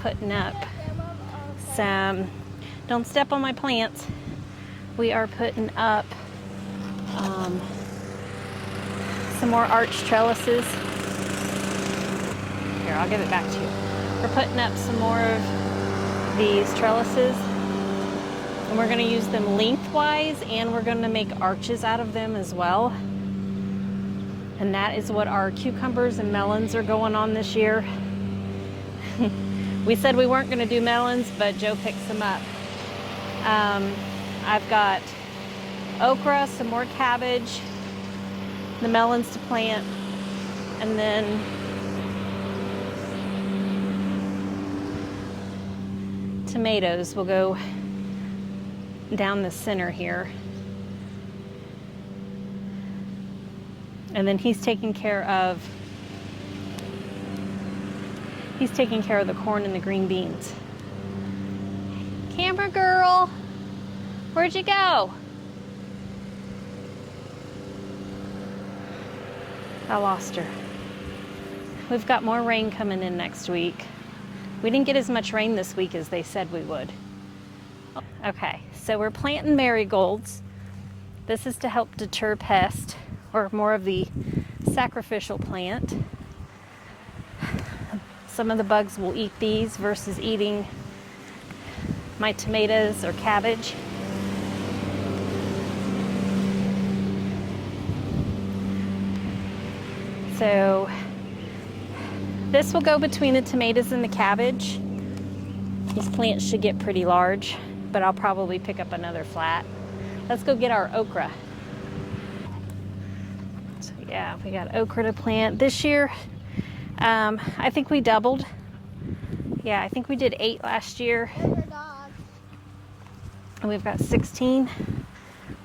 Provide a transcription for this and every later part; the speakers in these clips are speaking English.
putting up some, don't step on my plants, we are putting up some more arch trellises. Here, I'll give it back to you. We're putting up some more of these trellises, and we're going to use them lengthwise, and we're going to make arches out of them as well. And that is what our cucumbers and melons are going on this year. We said we weren't going to do melons, but Joe picks them up. I've got okra, some more cabbage, the melons to plant, and then tomatoes will go down the center here. And then he's taking care of the corn and the green beans. Camera girl, where'd you go? I lost her. We've got more rain coming in next week. We didn't get as much rain this week as they said we would. Okay, so we're planting marigolds. This is to help deter pests, or more of the sacrificial plant. Some of the bugs will eat these versus eating my tomatoes or cabbage. So this will go between the tomatoes and the cabbage. These plants should get pretty large, but I'll probably pick up another flat. Let's go get our okra. So yeah, we got okra to plant this year. I think we doubled. Yeah, I think we did 8 last year. And we've got 16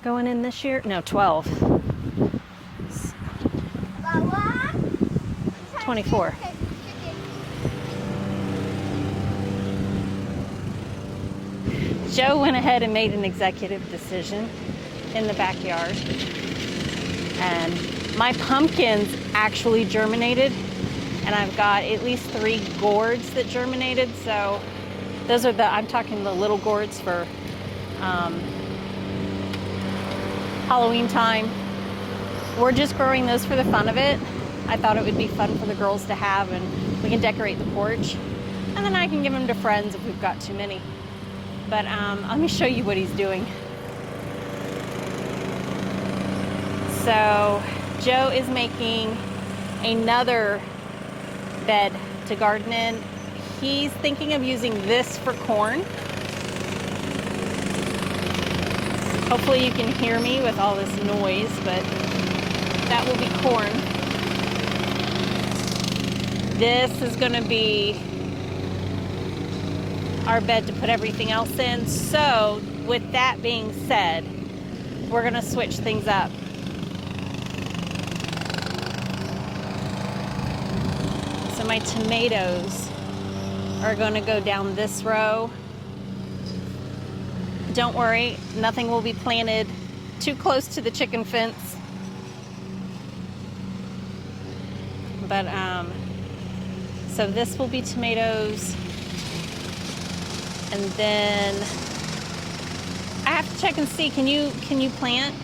going in this year. No, 12. 24. Joe went ahead and made an executive decision in the backyard. And my pumpkins actually germinated. And I've got at least 3 gourds that germinated. So those are I'm talking the little gourds for Halloween time. We're just growing those for the fun of it. I thought it would be fun for the girls to have, and we can decorate the porch. And then I can give them to friends if we've got too many. But let me show you what he's doing. So Joe is making another bed to garden in. He's thinking of using this for corn. Hopefully you can hear me with all this noise, but that will be corn. This is going to be our bed to put everything else in. So with that being said, we're going to switch things up. So my tomatoes are going to go down this row. Don't worry, nothing will be planted too close to the chicken fence. But so this will be tomatoes, and then I have to check and see. Can you plant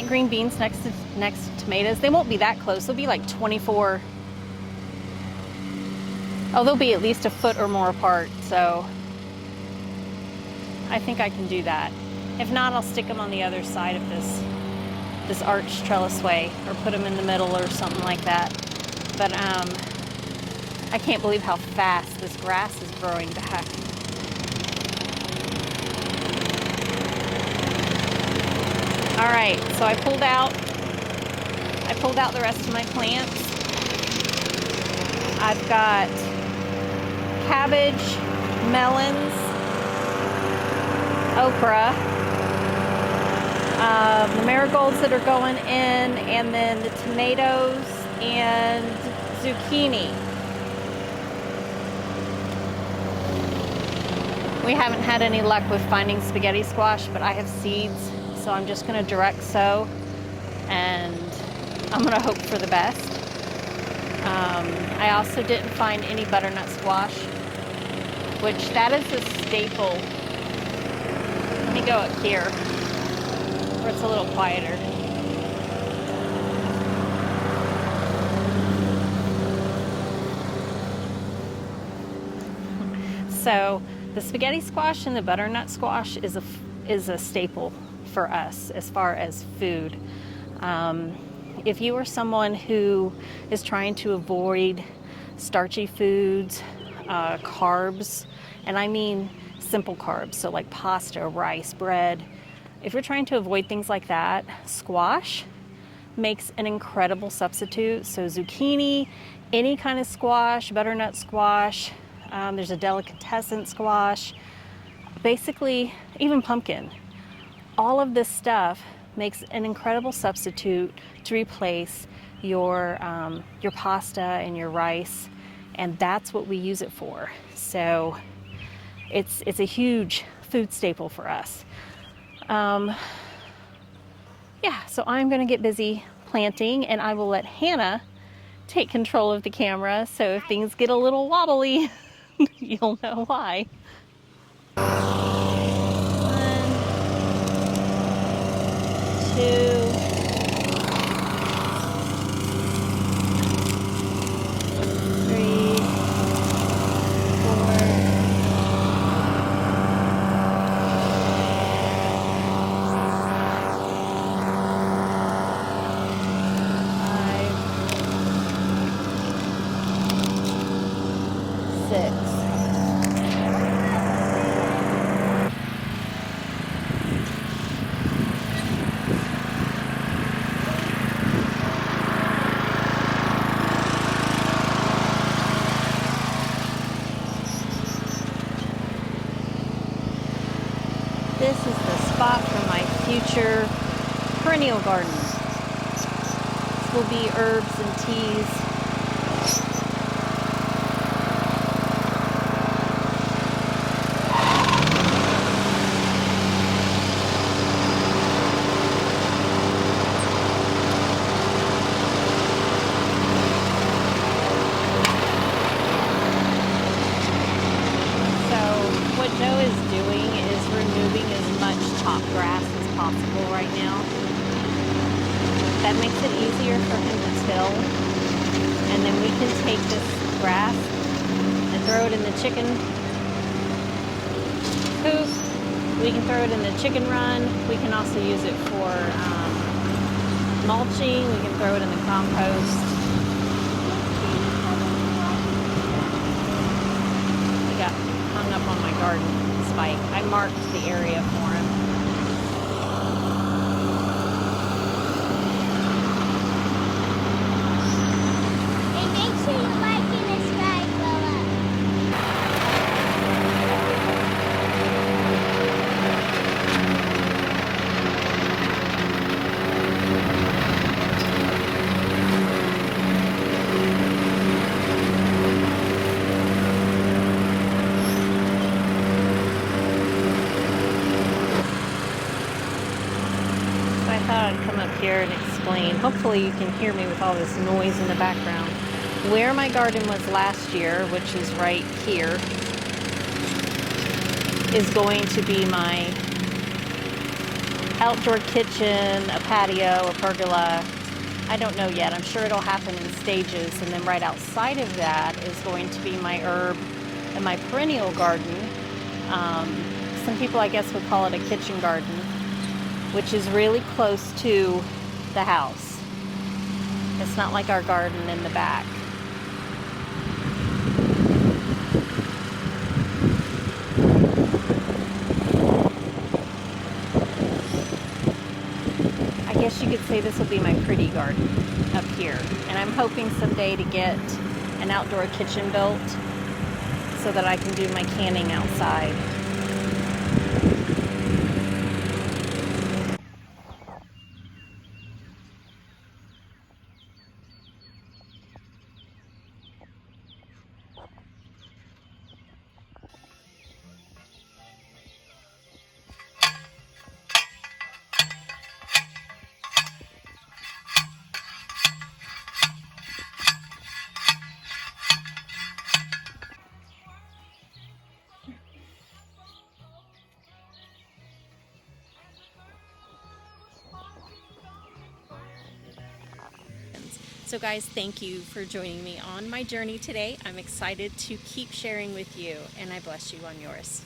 green beans next to tomatoes? They won't be that close. They'll be like 24. Oh, they'll be at least a foot or more apart. So I think I can do that. If not, I'll stick them on the other side of this arch trellis way, or put them in the middle or something like that. But I can't believe how fast this grass is growing back. All right, so I pulled out the rest of my plants. I've got cabbage, melons, okra, the marigolds that are going in, and then the tomatoes and zucchini. We haven't had any luck with finding spaghetti squash, but I have seeds, so I'm just going to direct sow, and I'm going to hope for the best. I also didn't find any butternut squash, which that is a staple. Let me go up here where it's a little quieter. So the spaghetti squash and the butternut squash is a staple for us as far as food. If you are someone who is trying to avoid starchy foods, carbs, and I mean simple carbs, so like pasta, rice, bread, if you're trying to avoid things like that, squash makes an incredible substitute. So zucchini, any kind of squash, butternut squash, there's a delicatessen squash, basically even pumpkin. All of this stuff makes an incredible substitute to replace your pasta and your rice, and that's what we use it for. So it's a huge food staple for us. Yeah, so I'm going to get busy planting, and I will let Hannah take control of the camera. So if things get a little wobbly, you'll know why. 1, 2, 3, 4, 5, 6. This is the spot for my future perennial garden. This will be herbs and teas. What Joe is doing is removing as much top grass as possible right now. That makes it easier for him to till. And then we can take this grass and throw it in the chicken coop. We can throw it in the chicken run. We can also use it for mulching. We can throw it in the compost. Hung up on my garden spike. I marked the area for him. And make sure you like in the sky go Here and explain. Hopefully you can hear me with all this noise in the background. Where my garden was last year, which is right here, is going to be my outdoor kitchen, a patio, a pergola. I don't know yet. I'm sure it'll happen in stages. And then right outside of that is going to be my herb and my perennial garden. Some people, I guess, would call it a kitchen garden, which is really close to the house. It's not like our garden in the back. I guess you could say this will be my pretty garden up here. And I'm hoping someday to get an outdoor kitchen built so that I can do my canning outside. So guys, thank you for joining me on my journey today. I'm excited to keep sharing with you, and I bless you on yours.